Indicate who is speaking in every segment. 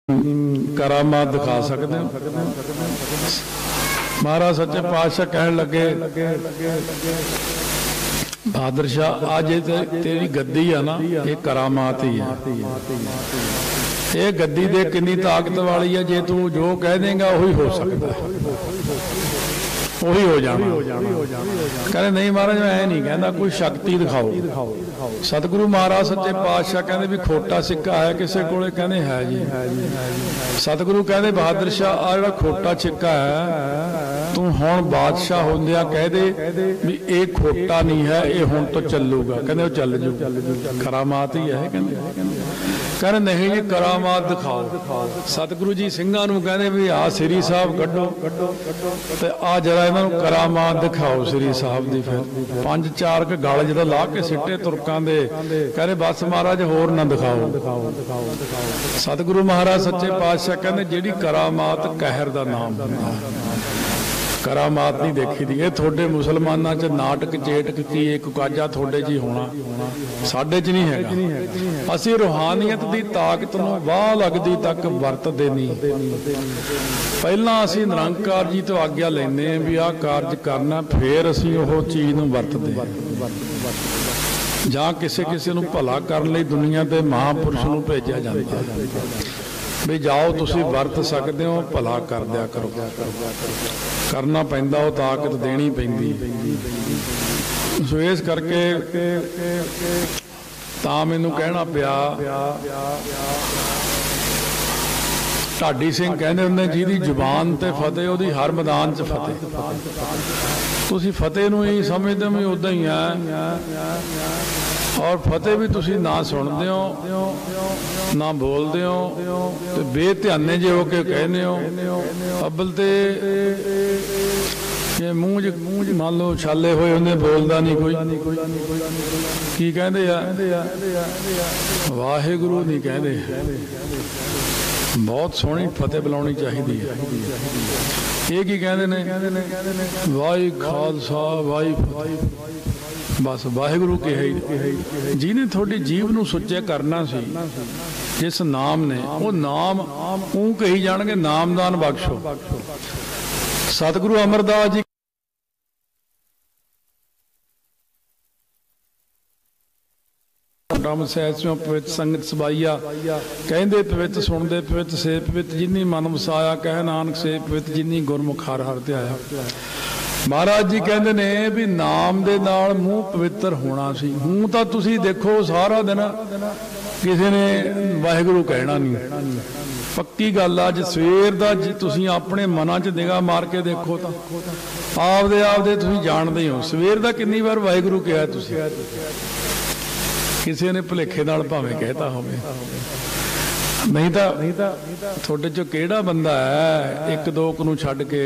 Speaker 1: करामात दिखा सकते हो। महाराज सच्चे पातशाह कहन लगे बहादुर शाह आज तेरी गद्दी है ना, ये करामात ही है। ये गद्दी दे कितनी ताकत वाली है, जे तू जो कह देगा वही हो सकता है, वही हो जाना। कहते नहीं महाराज मैं नहीं कहना, कोई शक्ति दिखाओ। सतगुरु महाराज सच्चे पातशाह कहते भी खोटा सिक्का है किसी को, कहते है जी। सतगुरु कहते बहादुर शाह आ जिहड़ा खोटा सिक्का है तू हुण बादशाह होंदिया कह दे भी ये खोटा नहीं है, ये हुण तो चलूगा। कहते वो चल जू, करामात ही है। कहते नहीं जी करामात दिखाओ। सतगुरु जी ਸਿੰਘਾਂ ਨੂੰ कहते भी आ श्री साहब कड्डो ते आ जरा इन्हों करामात दिखाओ श्री साहब दी। फिर 5-4 गल जो ला के सिੱਟੇ तुरकां दे, कहते बस महाराज होर ना दिखाओ। सतगुरु महाराज सच्चे पातशाह कहते जिहड़ी करामात कहर दा नाम हुंदा, करामात नहीं देखी दी। ये थोड़े मुसलमाना च नाटक चेटक की एक काजा थोड़े जी होना, साडे च नहीं हैगा। असी रूहानियत दी ताकत नूं वाह लगदी तक वरतदे नहीं। पहला असी निरंकार जी तो आग्या लैने भी आ कारज करना, फिर असी ओह चीज़ नूं वरतदे। जां किसे किसे नूं भला करन लई दुनिया ते महापुरुष नूं भेजिया जांदा भी जाओ तुसी वरत सकते हो, भला कर दिया करो। करना पैंदा, वो ताकत देनी पैंदी। सो इस करके तां मैनूं कहना पिया। ढाडी सिंह कहते होंदे जिहदी जुबान ते फतेह उहदी हर मैदान च फतेह। तुसी फतेह नूं ही समझदे हो भी उदां ही है, और फतेह भी तुसी ना सुनते हो ना बोलते हो, तो बेध्याने जे हो के कहने हो। अब्बल ते मूँह मान लो छाले होए होंदे, बोलदा नहीं कोई। की कहंदे आ वाहिगुरू नहीं कहंदे। बहुत सोहनी फतेह बुलाउणी चाहिदी है। ये की कहंदे ने वाहि खालसा वाहि फतेह, बस वाहिगुरू के है। जिन्हें थोड़ी जीव नूं सुच्चे करना सी, जिस नाम ने वो नाम ऊँ कही जाणगे नामदान बख्शो। सतगुरु अमरदास जी पवित संगत सबाइया कहते पवित सुनते पवित से पवित जिन्नी मन वसाया, कह नानक से पवित जिन्नी गुरमुख हर हर ध्याया। महाराज जी कहते ने भी नाम दे नाल मूँह पवित्र होना सी। हूँ तो तुसी देखो सारा दिन किसी ने वाहिगुरू कहना नहीं, पक्की गल। अज सवेर दा तुसी अपने मनां च निगाह मार के देखो तो आपदे तुसी जानदे हो सवेर दा कितनी बार वाहिगुरू कहा तुसी। किसी ने भुलेखे नाल भावें कहता होवे, नहीं तो थोड़े चो केड़ा बंदा है एक दो नूं छड्ड के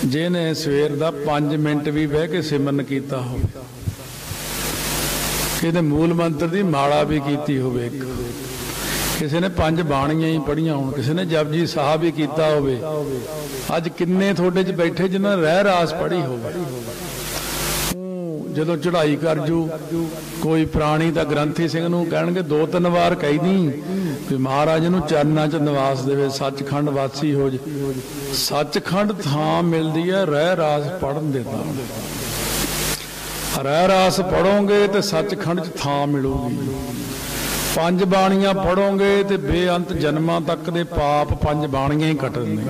Speaker 1: जिहने सवेर दा 5 मिनट भी बह के सिमरन कीता होवे, किसी मूल मंत्र दी माड़ा भी कीती होवे, किसी ने 5 बाणियां ही पढ़ियां होण, किसी ने जपजी साहब भी कीता होवे। अज किन्ने थोड़े च बैठे जिन्हां ने रह रास पढ़ी होवे। जदों चढ़ाई कर जू कोई प्राणी तां ग्रंथी सिंह नूं कहणगे 2-3 वार कही दी कि महाराज नूं चरनां च निवास देवे, सचखंड वासी हो जे। सचखंड थां मिलदी है रह रास पढ़न दे नाल। रह रास पढ़ोगे तो सचखंड च थां मिलूगी। 5 बाणियां पढ़ोगे तो बेअंत जन्मां तक दे पाप 5 बाणियां ही कटणगे।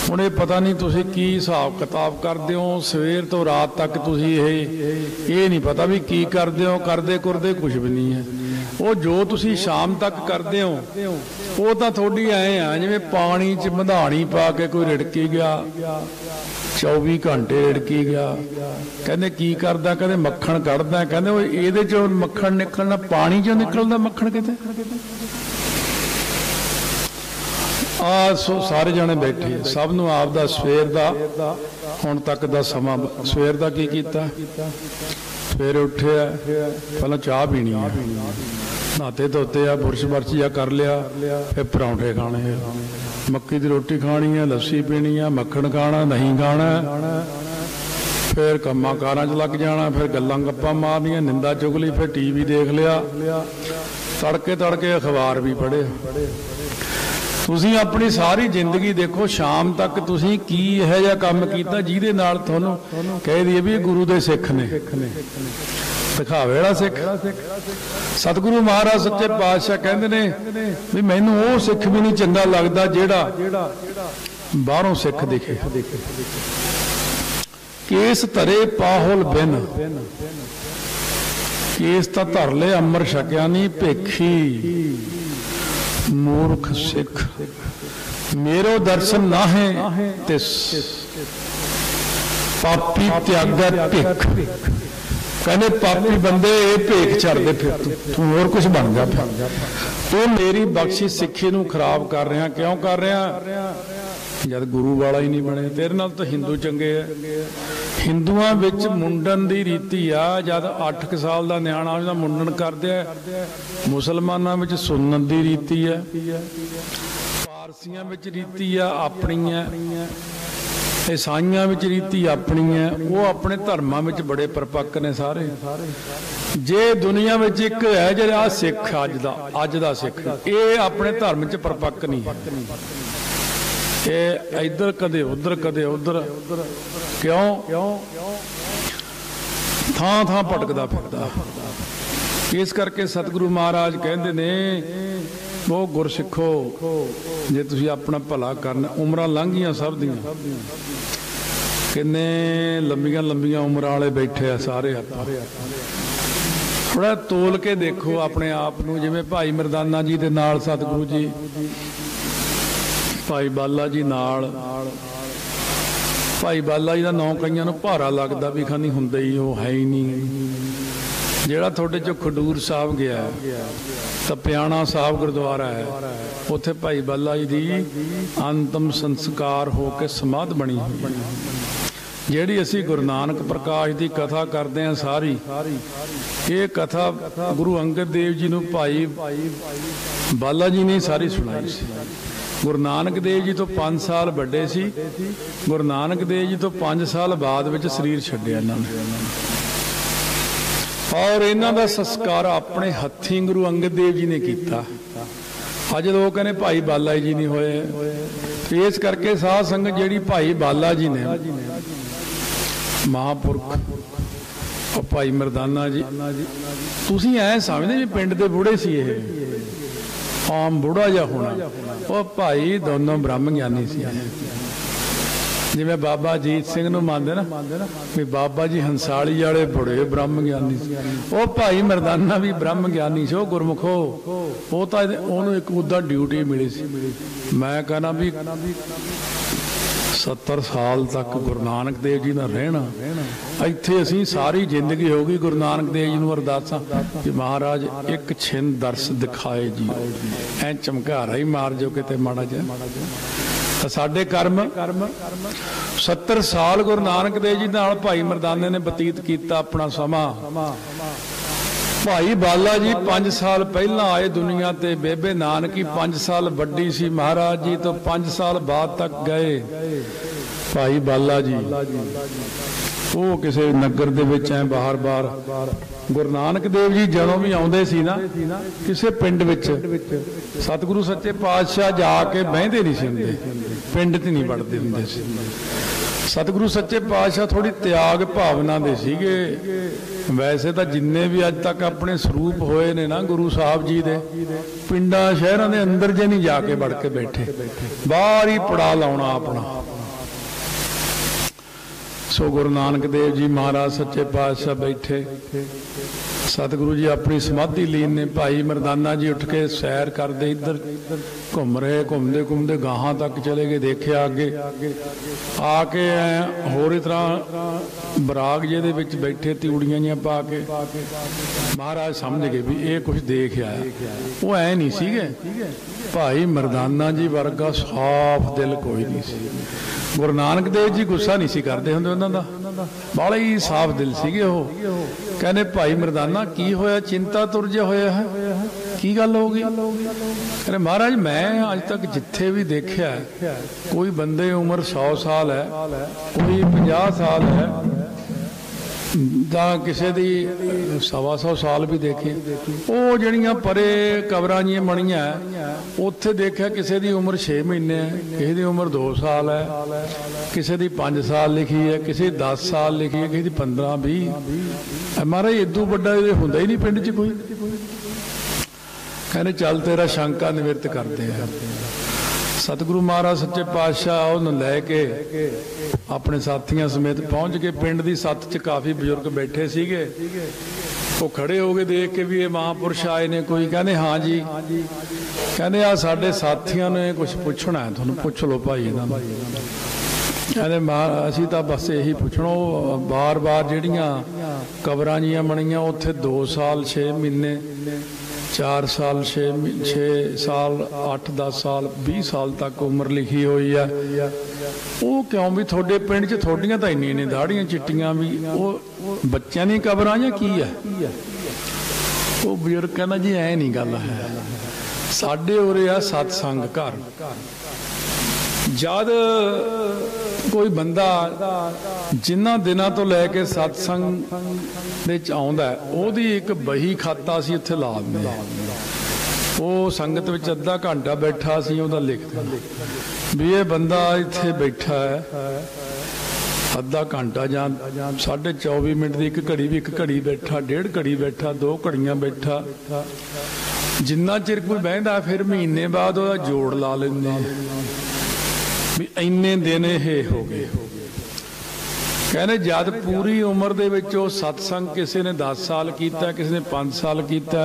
Speaker 1: हुण ये पता नहीं तुसी की हिसाब किताब करदे हो, सवेर तो रात तक तुसी ये नहीं पता भी की करदे हो। करदे कुरदे कुछ भी नहीं है। वो जो तुसी शाम तक करदे हो वो तो थोड़ी ऐ जिवें पानी च मधाणी पा के कोई रिड़की गया 24 घंटे रिड़की गया। कहंदे की करदा, कहंदे मक्खण कढ़दा। कहंदे वो इहदे चों मक्खण निकलना, पानी चों निकलदा मक्खण किते। सारे जने बैठे, सब नूं आपदा सवेर दा हुण तक दा समा, सवेर दा की कीता। सवेरे उठे पहला चाह पीनी है, नहाते धोते आ, बुरश बरश जा कर लिया, फिर परौंठे खाने, मक्की की रोटी खानी है, लस्सी पीनी है, मक्खण खाना, दही खाना, फिर कम्मां कारां च लग जाना, फिर गल्लां गप्पां मारनियां, निंदा चुगली, फिर टीवी देख लिया, तड़के तड़के अखबार भी पढ़े। ਤੁਸੀਂ ਆਪਣੀ ਸਾਰੀ ਜ਼ਿੰਦਗੀ ਦੇਖੋ ਸ਼ਾਮ ਤੱਕ ਤੁਸੀਂ ਕੀ ਇਹੋ ਜਿਹਾ ਕੰਮ ਕੀਤਾ ਜਿਹਦੇ ਨਾਲ ਤੁਹਾਨੂੰ ਕਹਿ ਦਈਏ ਵੀ ਇਹ ਗੁਰੂ ਦੇ ਸਿੱਖ ਨੇ, ਦਿਖਾਵੇ ਵਾਲਾ ਸਿੱਖ। ਸਤਿਗੁਰੂ ਮਹਾਰਾਜ ਸੱਚੇ ਪਾਤਸ਼ਾਹ ਕਹਿੰਦੇ ਨੇ ਵੀ ਮੈਨੂੰ ਉਹ ਸਿੱਖ ਵੀ ਨਹੀਂ ਚੰਗਾ ਲੱਗਦਾ ਜਿਹੜਾ ਬਾਹਰੋਂ ਸਿੱਖ ਦਿਖੇ। ਕੇਸ ਧਰੇ ਪਾਹੁਲ ਬਿਨ, ਕੇਸ ਤਾਂ ਧਰ ਲੈ ਅੰਮ੍ਰਿਤ ਛਕਿਆ ਨਹੀਂ ਭੇਖੀ मूर्ख सिख, मेरो दर्शन ना है तिस पापी त्यागा भिख। कहने पापी बंदे भेख छड़दे फिर तू होर कुछ बन जा, तू मेरी बख्शी सिक्खी नूं खराब कर रहा। क्यों कर रहा? जद गुरु वाला ही नहीं बने। तेरे नाल तो हिंदू चंगे है। हिंदुआं विच मुंडन दी रीति आ, जद 8 साल दा नियाणा उसदा मुंडन करदे आ। मुसलमानां विच सुन्नत दी रीति है, पारसियां विच रीति आ अपनी है, ईसाइयां विच रीति अपनी है। वो अपने धर्मां विच बड़े परपक्क ने सारे। जे दुनिया विच एक है जिहड़ा सिख अज दा सिख, ये अपने धर्म च परपक्क नहीं है। ये इधर कदे उधर कदे उधर, क्यों थां थां भटकदा फिरदा। इस करके सतगुरु महाराज कहते ने वो गुरसिखो जे तुसी अपना भला करना। उम्रां लंघियां सब दियां, किन्ने लंबियां लंबियां उम्रां वाले बैठे आ सारे। थोड़ा तोल के देखो अपने आप नूं। जिवें भाई मरदाना जी दे नाल सतगुरु जी, भाई बाला जी नाल। भाई बाला जी का नाम कईयां नूं भारा लगदा भी खानी हुंदा ही वो है ही नहीं। जिहड़ा तुहाडे चों खडूर साहब गया तपियाणा साहब गुरुद्वारा है, उत्थे भाई बाला जी दी अंतिम संस्कार हो के समाध बनी हुई। जिहड़ी असीं गुरु नानक प्रकाश की कथा करते हैं सारी, ये कथा गुरु अंगद देव जी नूं भाई बाला जी ने सारी सुनाई सी। गुरु नानक देव जी तो 5 साल बड़े सी। गुरु नानक देव जी तो 5 साल बाद विच शरीर छड्डिया इन्हां ने, और इन्हां दा संस्कार अपने हत्थीं गुरु अंगद देव जी ने किया। अज लोग कहने भाई बाला जी नहीं होए। इस करके साध संगत जिहड़ी भाई बाला जी ने महापुरख और भाई मरदाना जी, तुसीं ऐ समझदे भी पिंड दे बूढ़े सी ये आम बूढ़ा जा होना। वो भाई दोनों ब्रह्म ज्ञानी सी। जिवें बाबा अजीत सिंह नूं मानदे ना भी बाबा जी हंसाली वाले बड़े ब्रह्म ज्ञानी सी, वो भाई मरदाना भी ब्रह्म ज्ञानी से। गुरमुखो वो तो उन्होंने एक उदा ड्यूटी मिली सी। मैं कहना भी 70 साल तक गुरु नानक देव जी नाल रहना, इत्थे असीं सारी जिंदगी हो गई गुरु नानक देव जी नूं अरदासां कि महाराज एक छिन दर्श दिखाए जी, ऐ चमकारा ही मार जो किते माड़ा जिहा। साडे कर्म 70 साल गुरु नानक देव जी नाल भाई मरदाने ने बतीत किया अपना समा। भाई बाला जी 5 साल पहला आए दुनिया ते, बेबे नानकी 5 साल बड़ी सी, महाराज जी तो 5 साल बाद तक गए। भाई बाला जी वो किसी नगर दे विच ऐ बाहर बाहर गुरु नानक देव जी जदों भी आउंदे सी ना किसी पिंड विच, सतगुरु सच्चे पातशाह जाके बहिंदे नहीं सी हुंदे, पिंड च नहीं वड़दे हुंदे सी। सतगुरु सच्चे पातशाह थोड़ी त्याग भावना दे सीगे। वैसे तो जिन्ने भी अज तक अपने स्वरूप होए ने ना गुरु साहब जी दे, पिंडा शहरों के अंदर जे नहीं जाके वड़ के बैठे, बाहर ही पड़ा लाउणा अपना। सो गुरु नानक देव जी महाराज सच्चे पातशाह बैठे, सतगुरु जी अपनी समाधि लीन ने। भाई मरदाना जी उठ के सैर करते इधर घूम रहे, घूमते घूमते गाहां तक चले गए। देखिया अगे आके होर ही तरह बराग जे विच बैठे तिउड़ियां जिहां पा के। महाराज समझ गए भी ये कुछ देख आया। वो ऐ नहीं सीगे, भाई मरदाना जी वर्गा साफ दिल कोई नहीं सी। गुरु नानक देव जी गुस्सा नहीं सी करते हुंदे, उन्हां दा बड़ा ही साफ दिल सीगे। वो कहने भाई मरदाना की होया, चिंता तुरजा होया है, की गल हो गई? कहने महाराज मैं अज तक जिथे भी देखा कोई बंदे उम्र 100 साल है, कोई 50 साल है, ਤਾਂ ਕਿਸੇ ਦੀ 125 ਸਾਲ भी देखे। ਉਹ ਜਿਹੜੀਆਂ ਪਰੇ ਕਬਰਾਂ ਜੀਆਂ ਬਣੀਆਂ ਉੱਥੇ ਦੇਖਿਆ ਕਿਸੇ ਦੀ ਉਮਰ 6 ਮਹੀਨੇ ਹੈ, ਕਿਸੇ ਦੀ ਉਮਰ 2 ਸਾਲ ਹੈ, ਕਿਸੇ ਦੀ 5 ਸਾਲ ਲਿਖੀ ਹੈ, ਕਿਸੇ ਦੀ 10 ਸਾਲ ਲਿਖੀ ਹੈ, ਕਿਸੇ ਦੀ 15 20। ਮਹਾਰਾਜ ਇਦੋਂ ਵੱਡਾ ਹੁੰਦਾ ਹੀ ਨਹੀਂ ਪਿੰਡ 'ਚ ਕੋਈ। ਕਹਿੰਦੇ ਚੱਲ ਤੇਰਾ ਸ਼ੰਕਾ ਨਿਵਰਤ ਕਰਦੇ ਆ। सतगुरु महाराज सच्चे पातशाह उन्होंने लैके अपने साथियों समेत पहुँच के पिंड की सत्त च काफ़ी बजुर्ग बैठे सीगे। वो खड़े हो गए देख के भी ये महापुरुष आए ने कोई। कहने हाँ जी। कहने आ साडे साथियों ने कुछ पूछना है, तुहानूं पुछ लो भाई इन्हां। कहने असीं तां बस यही पुछना। बार बार जिहड़ियां कबरां जिहियां बणीआं उत्थे 2 साल 6 महीने 4 साल 6 साल 8 10 साल 20 साल तक उम्र लिखी हुई है। वो क्यों भी थोड़े पिंड च थोड़ियां तो इन्नी दाड़ियां चिट्टियां भी वो बच्चों की कबरां या की है। वो बजुर्ग कहना जी ऐ नहीं गल है, साडे उरे आ सत्संग घर। जद कोई बंदा जिन्ना दिनों तो लैके सत्संग आउंदा ओहदी एक बही खाता असीं उत्थे ला दिंदे। वो संगत विच अद्धा घंटा बैठा असीं ओहदा लिखदे भी ये बंदा इत्थे बैठा है अद्धा घंटा जां 24.5 मिनट की एक घड़ी भी, एक घड़ी बैठा, 1.5 घड़ी बैठा, 2 घड़ियां बैठा। जिन्ना चिर कोई बहिंदा फिर महीने बाद ओहदा जोड़ ला लैंदे भी इन्ने दिन ये हो गए। कहने जद पूरी उम्र दे विच वो सत्संग किसी ने 10 साल किया, किसी ने 5 साल किया,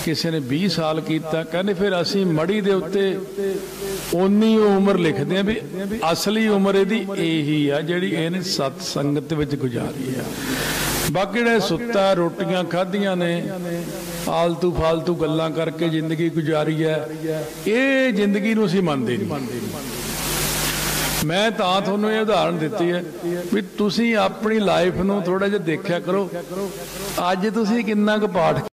Speaker 1: किसी ने 20 साल किया। कहने फिर असी मड़ी दे उत्ते उन्नी उम्र लिखते हैं भी असली उम्र इहदी यही है जिहड़ी इहने सत्संगत विच गुजारी है। बाकी जिहड़े सुत्ता रोटियां खाधियां ने आलतू फालतू गल्लां करके जिंदगी गुजारी है, ये जिंदगी नूं असीं मंनदे नहीं। मैं तां तुहानूं ये उदाहरण दित्ती है भी तुसीं अपनी लाइफ नूं थोड़ा जिहा देखिया करो। अज तुसीं किन्ना क पाठ